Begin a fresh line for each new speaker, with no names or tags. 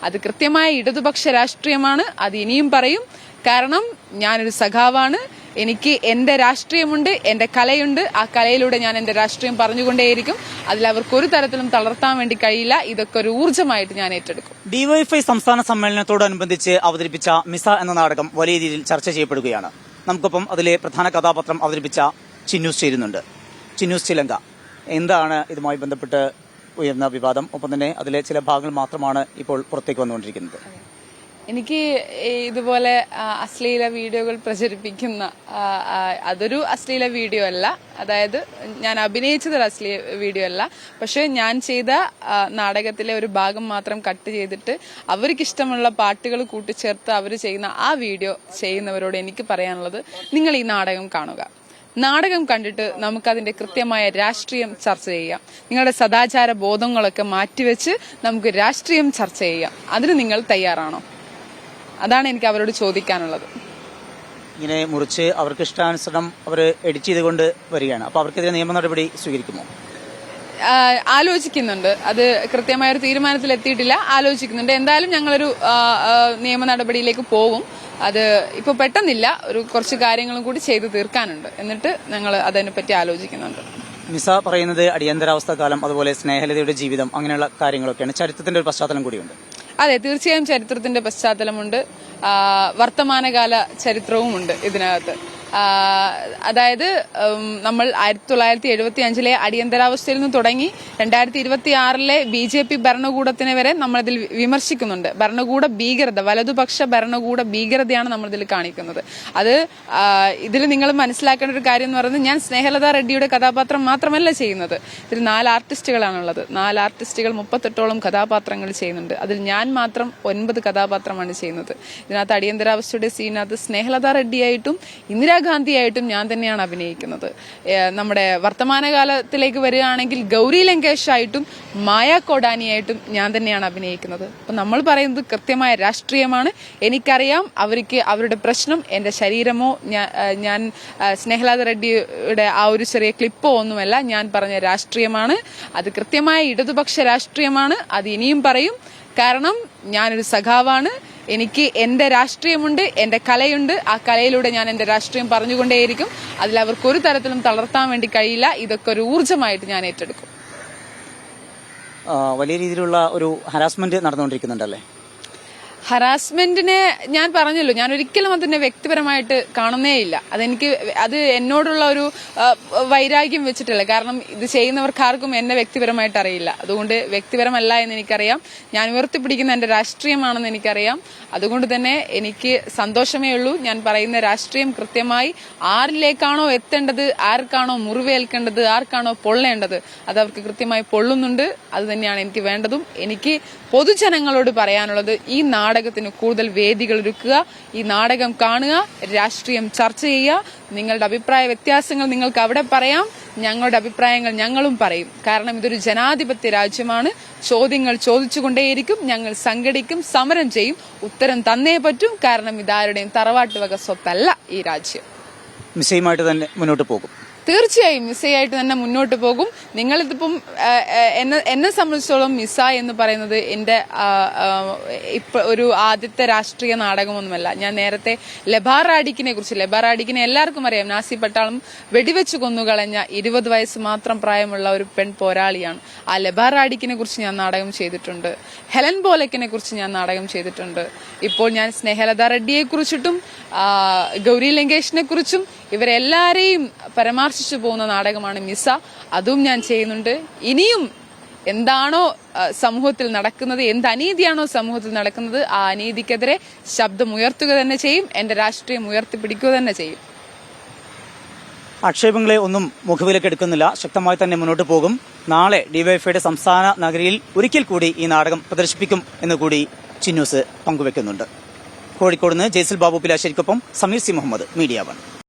അത് കൃത്യമായ ഇടതുപക്ഷ രാഷ്ട്രീയമാണ്. അത് ഇനിയും പറയും. കാരണം ഞാനൊരു സഖാവാണ്. എനിക്ക് എന്റെ രാഷ്ട്രീയമുണ്ട്, എന്റെ കലയുണ്ട്. ആ കലയിലൂടെ ഞാൻ എന്റെ രാഷ്ട്രീയം പറഞ്ഞുകൊണ്ടേയിരിക്കും. അതിൽ അവർക്ക് ഒരു തരത്തിലും തളർത്താൻ വേണ്ടി കഴിയില്ല. ഇതൊക്കെ ഒരു ഊർജ്ജമായിട്ട് ഞാൻ ഏറ്റെടുക്കും.
ഡിവൈഎഫ്ഐ സംസ്ഥാന സമ്മേളനത്തോടനുബന്ധിച്ച് അവതരിപ്പിച്ച മിസ എന്ന നാടകം വലിയ രീതിയിൽ ചർച്ച ചെയ്യപ്പെടുകയാണ്. നമുക്കൊപ്പം അതിലെ പ്രധാന കഥാപാത്രം അവതരിപ്പിച്ച ചിന്നൂസ് ചേരുന്നുണ്ട്. ചിന്നൂസ് ചിലങ്ക, എന്താണ് ഇതുമായി ബന്ധപ്പെട്ട് ഉയർന്ന വിവാദം? ഒപ്പം തന്നെ അതിലെ ചില ഭാഗങ്ങൾ മാത്രമാണ് ഇപ്പോൾ പുറത്തേക്ക് വന്നുകൊണ്ടിരിക്കുന്നത്.
എനിക്ക് ഇതുപോലെ അശ്ലീല വീഡിയോകൾ പ്രചരിപ്പിക്കുന്ന അതൊരു അശ്ലീല വീഡിയോ അല്ല. അതായത് ഞാൻ അഭിനയിച്ചതൊരു അശ്ലീല വീഡിയോ അല്ല. പക്ഷെ ഞാൻ ചെയ്ത നാടകത്തിലെ ഒരു ഭാഗം മാത്രം കട്ട് ചെയ്തിട്ട് അവർക്കിഷ്ടമുള്ള പാട്ടുകൾ കൂട്ടിച്ചേർത്ത് അവർ ചെയ്യുന്ന ആ വീഡിയോ ചെയ്യുന്നവരോട് എനിക്ക് പറയാനുള്ളത്, നിങ്ങൾ ഈ നാടകം കാണുക. നാടകം കണ്ടിട്ട് നമുക്കതിന്റെ കൃത്യമായ രാഷ്ട്രീയം ചർച്ച ചെയ്യാം. നിങ്ങളുടെ സദാചാര ബോധങ്ങളൊക്കെ മാറ്റിവെച്ച് നമുക്ക് രാഷ്ട്രീയം ചർച്ച ചെയ്യാം. അതിന് നിങ്ങൾ തയ്യാറാണോ? അതാണ് എനിക്ക് അവരോട് ചോദിക്കാനുള്ളത്.
ഇങ്ങനെ മുറിച്ച് അവർക്ക് ഇഷ്ടാനുസരണം അവർ എഡിറ്റ് ചെയ്തുകൊണ്ട് വരികയാണ്. അപ്പൊ അവർക്കെതിരെ നിയമ നടപടി സ്വീകരിക്കുമോ?
ആലോചിക്കുന്നുണ്ട്. അത് കൃത്യമായ ഒരു തീരുമാനത്തിൽ എത്തിയിട്ടില്ല. ആലോചിക്കുന്നുണ്ട്. എന്തായാലും ഞങ്ങളൊരു നിയമ നടപടിയിലേക്ക് പോകും. അത് ഇപ്പൊ പെട്ടെന്നില്ല. കുറച്ച് കാര്യങ്ങളും കൂടി ചെയ്തു തീർക്കാനുണ്ട്. എന്നിട്ട് ഞങ്ങൾ അതിനെപ്പറ്റി ആലോചിക്കുന്നുണ്ട്.
മിസ പറയുന്നത് അടിയന്തരാവസ്ഥ കാലം, അതുപോലെ സ്നേഹലതയുടെ ജീവിതം, അങ്ങനെയുള്ള കാര്യങ്ങളൊക്കെയാണ്. ചരിത്രത്തിന്റെ ഒരു പശ്ചാത്തലം കൂടിയുണ്ട്.
അതെ, തീർച്ചയായും ചരിത്രത്തിന്റെ പശ്ചാത്തലമുണ്ട്. വർത്തമാനകാല ചരിത്രവുമുണ്ട് ഇതിനകത്ത്. അതായത് നമ്മൾ 1975 അടിയന്തരാവസ്ഥയിൽ നിന്ന് തുടങ്ങി 2026 BJP ഭരണകൂടത്തിനെ വരെ നമ്മളിതിൽ വിമർശിക്കുന്നുണ്ട്. ഭരണകൂട ഭീകരത, വലതുപക്ഷ ഭരണകൂട ഭീകരതയാണ് നമ്മളിതിൽ കാണിക്കുന്നത്. അത് ഇതിൽ നിങ്ങൾ മനസ്സിലാക്കേണ്ട ഒരു കാര്യം എന്ന് പറയുന്നത്, ഞാൻ സ്നേഹലത റെഡ്ഡിയുടെ കഥാപാത്രം മാത്രമല്ല ചെയ്യുന്നത്. ഇതിൽ 4 ആർട്ടിസ്റ്റുകളാണുള്ളത്. 4 ആർട്ടിസ്റ്റുകൾ 38ഓളം കഥാപാത്രങ്ങൾ ചെയ്യുന്നുണ്ട്. അതിൽ ഞാൻ മാത്രം 9 കഥാപാത്രമാണ് ചെയ്യുന്നത്. ഇതിനകത്ത് അടിയന്തരാവസ്ഥയുടെ സീനകത്ത് സ്നേഹലത റെഡ്ഡിയായിട്ടും ഇന്ദിരാഗാന്ധിയായിട്ടും ഞാൻ തന്നെയാണ് അഭിനയിക്കുന്നത്. നമ്മുടെ വർത്തമാനകാലത്തിലേക്ക് വരികയാണെങ്കിൽ ഗൗരി ലങ്കേഷ് ആയിട്ടും മായ കോഡാനിയായിട്ടും ഞാൻ തന്നെയാണ് അഭിനയിക്കുന്നത്. അപ്പൊ നമ്മൾ പറയുന്നത് കൃത്യമായ രാഷ്ട്രീയമാണ്. എനിക്കറിയാം അവർക്ക് അവരുടെ പ്രശ്നം എന്റെ ശരീരമോ ഞാൻ സ്നേഹലത റെഡ്ഡിയുടെ ആ ഒരു ചെറിയ ക്ലിപ്പോ ഒന്നുമല്ല. ഞാൻ പറഞ്ഞ രാഷ്ട്രീയമാണ്. അത് കൃത്യമായ ഇടതുപക്ഷ രാഷ്ട്രീയമാണ്. അത് ഇനിയും പറയും. കാരണം ഞാനൊരു സഖാവാണ്. എനിക്ക് എന്റെ രാഷ്ട്രീയമുണ്ട്, എന്റെ കലയുണ്ട്. ആ കലയിലൂടെ ഞാൻ എന്റെ രാഷ്ട്രീയം പറഞ്ഞുകൊണ്ടേയിരിക്കും. അതിൽ അവർക്ക് ഒരു തരത്തിലും തളർത്താൻ വേണ്ടി കഴിയില്ല. ഇതൊക്കെ ഒരു ഊർജ്ജമായിട്ട് ഞാൻ ഏറ്റെടുക്കും.
വലിയ രീതിയിലുള്ള ഒരു ഹരാസ്മെന്റ് നടന്നുകൊണ്ടിരിക്കുന്നുണ്ടല്ലേ?
ഹറാസ്മെന്റിനെ ഞാൻ പറഞ്ഞല്ലോ, ഞാൻ ഒരിക്കലും അതിനെ വ്യക്തിപരമായിട്ട് കാണുന്നേയില്ല. അത് എന്നോടുള്ള ഒരു വൈരാഗ്യം വെച്ചിട്ടല്ല. കാരണം ഇത് ചെയ്യുന്നവർക്ക് ആർക്കും എന്നെ വ്യക്തിപരമായിട്ട് അറിയില്ല. അതുകൊണ്ട് വ്യക്തിപരമല്ല എന്ന് എനിക്കറിയാം. ഞാൻ ഉയർത്തിപ്പിടിക്കുന്ന എന്റെ രാഷ്ട്രീയമാണെന്ന് എനിക്കറിയാം. അതുകൊണ്ട് തന്നെ എനിക്ക് സന്തോഷമേ ഉള്ളൂ. ഞാൻ പറയുന്ന രാഷ്ട്രീയം കൃത്യമായി ആരിലേക്കാണോ എത്തേണ്ടത്, ആർക്കാണോ മുറിവേൽക്കേണ്ടത്, ആർക്കാണോ പൊള്ളേണ്ടത്, അത് അവർക്ക് കൃത്യമായി പൊള്ളുന്നുണ്ട്. അത് തന്നെയാണ് എനിക്ക് വേണ്ടതും. എനിക്ക് പൊതുജനങ്ങളോട് പറയാനുള്ളത്, ഈ നാടകത്തിന് കൂടുതൽ വേദികൾ ഒരുക്കുക, ഈ നാടകം കാണുക, രാഷ്ട്രീയം ചർച്ച ചെയ്യുക. നിങ്ങളുടെ അഭിപ്രായ വ്യത്യാസങ്ങൾ നിങ്ങൾക്ക് അവിടെ പറയാം. ഞങ്ങളുടെ അഭിപ്രായങ്ങൾ ഞങ്ങളും പറയും. കാരണം ഇതൊരു ജനാധിപത്യ രാജ്യമാണ്. ചോദ്യങ്ങൾ ചോദിച്ചുകൊണ്ടേയിരിക്കും. ഞങ്ങൾ സംഘടിക്കും, സമരം ചെയ്യും. ഉത്തരം തന്നേ പറ്റും. കാരണം ഇതാരുടെയും തറവാട്ട് വക സ്വത്തല്ല ഈ രാജ്യം.
മിസയുമായിട്ട് തന്നെ മുന്നോട്ട് പോകും.
തീർച്ചയായും മിസയായിട്ട് തന്നെ മുന്നോട്ട് പോകും. നിങ്ങളിതിപ്പം എന്നെ സംബന്ധിച്ചോളം മിസ എന്ന് പറയുന്നത് എന്റെ ഇപ്പൊ ഒരു ആദ്യത്തെ രാഷ്ട്രീയ നാടകമൊന്നുമല്ല. ഞാൻ നേരത്തെ ലബാറാഡിക്കിനെ കുറിച്ച്, ലബാറാഡിക്കിനെ എല്ലാവർക്കും അറിയാം. നാസി പട്ടാളം വെടിവെച്ച് കൊന്നുകളഞ്ഞ 20 വയസ്സ് മാത്രം പ്രായമുള്ള ഒരു പെൺ പോരാളിയാണ്. ആ ലബാറാഡിക്കിനെ കുറിച്ച് ഞാൻ നാടകം ചെയ്തിട്ടുണ്ട്. ഹെലൻ ബോലക്കിനെ കുറിച്ച് ഞാൻ നാടകം ചെയ്തിട്ടുണ്ട്. ഇപ്പോൾ ഞാൻ സ്നേഹലത റെഡ്ഡിയെ കുറിച്ചിട്ടും ഗൗരി ലങ്കേഷിനെ കുറിച്ചും ഇവരെല്ലാരെയും പരാമർശിച്ചു പോകുന്ന നാടകമാണ് മിസ. അതും ഞാൻ ചെയ്യുന്നുണ്ട്. ഇനിയും എന്താണോ സമൂഹത്തിൽ നടക്കുന്നത്, എന്ത് അനീതിയാണോ സമൂഹത്തിൽ നടക്കുന്നത്, ആ അനീതിക്കെതിരെ ശബ്ദമുയർത്തുക തന്നെ ചെയ്യും. എന്റെ രാഷ്ട്രീയം ഉയർത്തിപ്പിടിക്കുക തന്നെ ചെയ്യും.
ആക്ഷേപങ്ങളെ ഒന്നും മുഖവിലക്കെടുക്കുന്നില്ല. ശക്തമായി തന്നെ മുന്നോട്ട് പോകും. നാളെ ഡിവൈഎഫ്ഐയുടെ സംസ്ഥാന നഗരിയിൽ ഒരിക്കൽ കൂടി ഈ നാടകം പ്രദർശിപ്പിക്കും എന്നുകൂടി ചിന്നൂസ് പങ്കുവെക്കുന്നുണ്ട്. കോഴിക്കോട് നിന്ന് ജയ്സിൽ ബാബു പിലാശ്ശേരിക്കൊപ്പം സമീർ സി മുഹമ്മദ്, മീഡിയ 1.